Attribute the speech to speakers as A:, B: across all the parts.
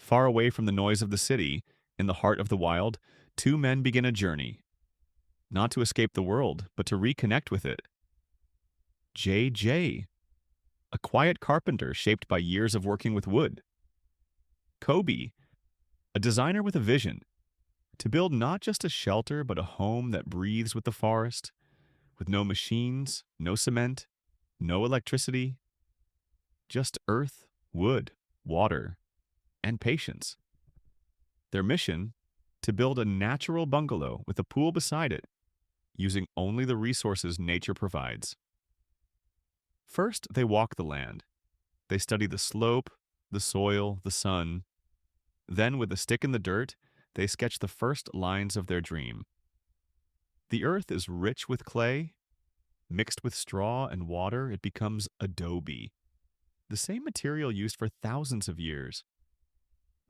A: Far away from the noise of the city, in the heart of the wild, two men begin a journey, not to escape the world, but to reconnect with it. JJ, a quiet carpenter shaped by years of working with wood. Kobe, a designer with a vision, to build not just a shelter, but a home that breathes with the forest, with no machines, no cement, no electricity, just earth, wood, water, and patience. Their mission? To build a natural bungalow with a pool beside it, using only the resources nature provides. First, they walk the land. They study the slope, the soil, the sun. Then, with a stick in the dirt, they sketch the first lines of their dream. The earth is rich with clay. Mixed with straw and water, it becomes adobe, the same material used for thousands of years.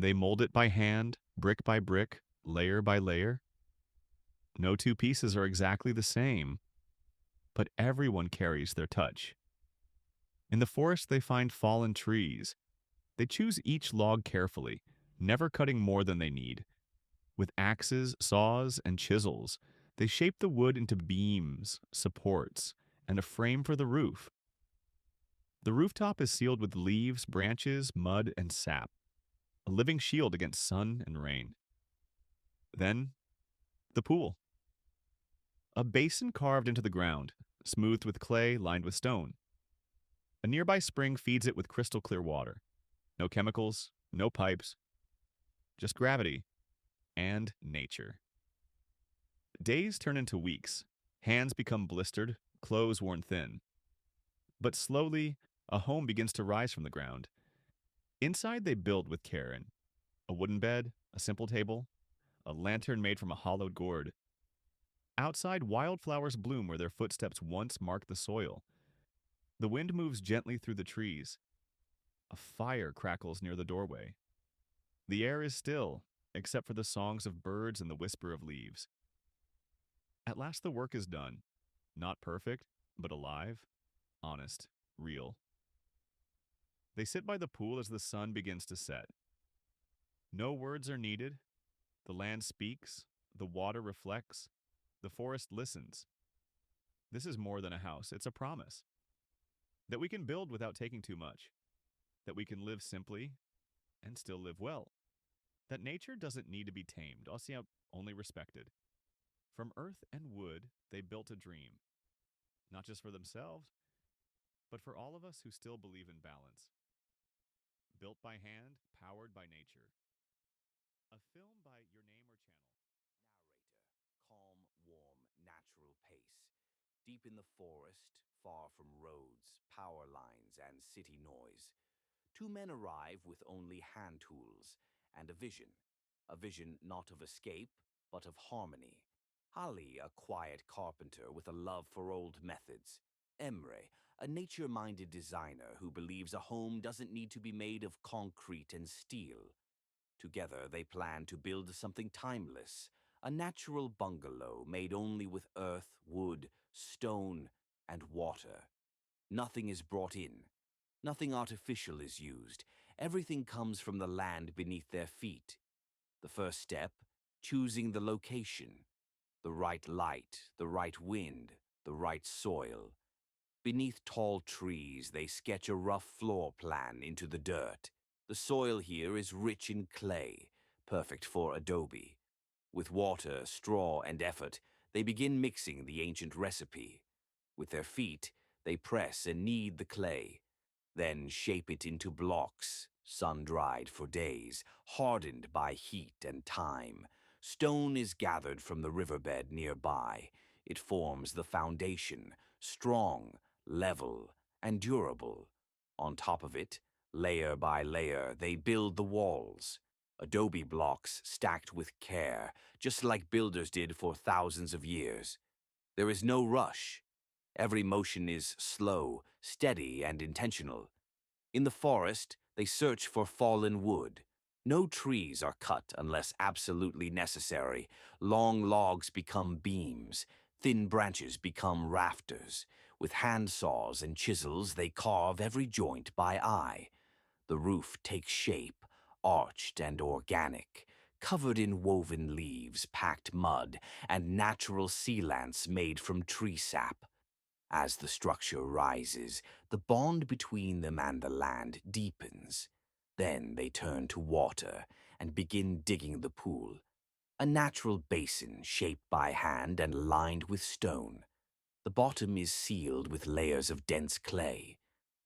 A: They mold it by hand, brick by brick, layer by layer. No two pieces are exactly the same, but everyone carries their touch. In the forest, they find fallen trees. They choose each log carefully, never cutting more than they need. With axes, saws, and chisels, they shape the wood into beams, supports, and a frame for the roof. The rooftop is sealed with leaves, branches, mud, and sap, a living shield against sun and rain. Then, the pool. A basin carved into the ground, smoothed with clay lined with stone. A nearby spring feeds it with crystal clear water. No chemicals, no pipes, just gravity and nature. Days turn into weeks. Hands become blistered, clothes worn thin. But slowly, a home begins to rise from the ground. Inside, they build with care in a wooden bed, a simple table, a lantern made from a hollowed gourd. Outside, wildflowers bloom where their footsteps once marked the soil. The wind moves gently through the trees. A fire crackles near the doorway. The air is still, except for the songs of birds and the whisper of leaves. At last, the work is done. Not perfect, but alive, honest, real. They sit by the pool as the sun begins to set. No words are needed. The land speaks, the water reflects, the forest listens. This is more than a house, it's a promise. That we can build without taking too much. That we can live simply and still live well. That nature doesn't need to be tamed, also only respected. From earth and wood, they built a dream. Not just for themselves, but for all of us who still believe in balance. Built by hand, powered by nature. A film by your name or channel.
B: Narrator, calm, warm, natural pace. Deep in the forest, far from roads, power lines, and city noise, two men arrive with only hand tools and a vision. A vision not of escape, but of harmony. Ali, a quiet carpenter with a love for old methods. Emre, a nature-minded designer who believes a home doesn't need to be made of concrete and steel. Together, they plan to build something timeless, a natural bungalow made only with earth, wood, stone, and water. Nothing is brought in. Nothing artificial is used. Everything comes from the land beneath their feet. The first step, choosing the location. The right light, the right wind, the right soil. Beneath tall trees, they sketch a rough floor plan into the dirt. The soil here is rich in clay, perfect for adobe. With water, straw, and effort, they begin mixing the ancient recipe. With their feet, they press and knead the clay, then shape it into blocks, sun-dried for days, hardened by heat and time. Stone is gathered from the riverbed nearby. It forms the foundation, strong, level, and durable. On top of it, layer by layer, they build the walls. Adobe blocks stacked with care, just like builders did for thousands of years. There is no rush. Every motion is slow, steady, and intentional. In the forest, they search for fallen wood. No trees are cut unless absolutely necessary. Long logs become beams. Thin branches become rafters. With hand saws and chisels, they carve every joint by eye. The roof takes shape, arched and organic, covered in woven leaves, packed mud, and natural sealants made from tree sap. As the structure rises, the bond between them and the land deepens. Then they turn to water and begin digging the pool, a natural basin shaped by hand and lined with stone. The bottom is sealed with layers of dense clay.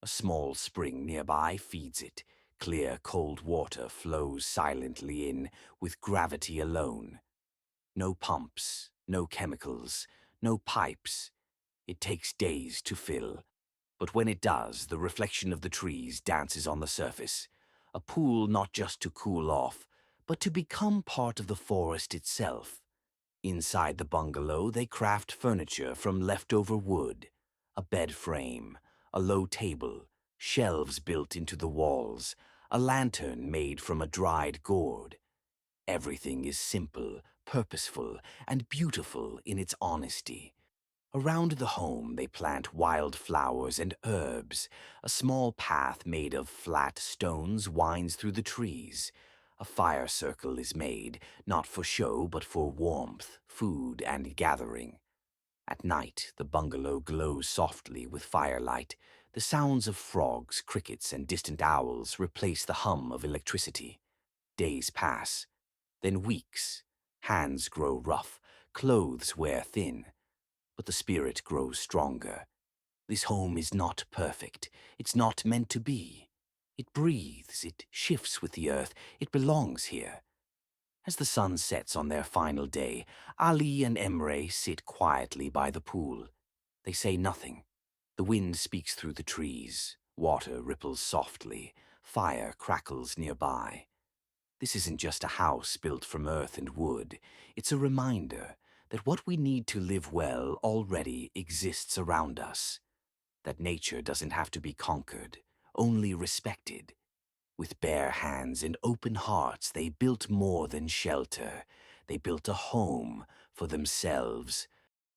B: A small spring nearby feeds it. Clear, cold water flows silently in, with gravity alone. No pumps, no chemicals, no pipes. It takes days to fill. But when it does, the reflection of the trees dances on the surface. A pool not just to cool off, but to become part of the forest itself. Inside the bungalow, they craft furniture from leftover wood, a bed frame, a low table, shelves built into the walls, a lantern made from a dried gourd. Everything is simple, purposeful, and beautiful in its honesty. Around the home, they plant wild flowers and herbs. A small path made of flat stones winds through the trees. A fire circle is made, not for show but for warmth, food, and gathering. At night, the bungalow glows softly with firelight. The sounds of frogs, crickets, and distant owls replace the hum of electricity. Days pass, then weeks. Hands grow rough, clothes wear thin. But the spirit grows stronger. This home is not perfect. It's not meant to be. It breathes, it shifts with the earth, it belongs here. As the sun sets on their final day, Ali and Emre sit quietly by the pool. They say nothing. The wind speaks through the trees. Water ripples softly. Fire crackles nearby. This isn't just a house built from earth and wood. It's a reminder that what we need to live well already exists around us. That nature doesn't have to be conquered, only respected. With bare hands and open hearts, they built more than shelter. They built a home for themselves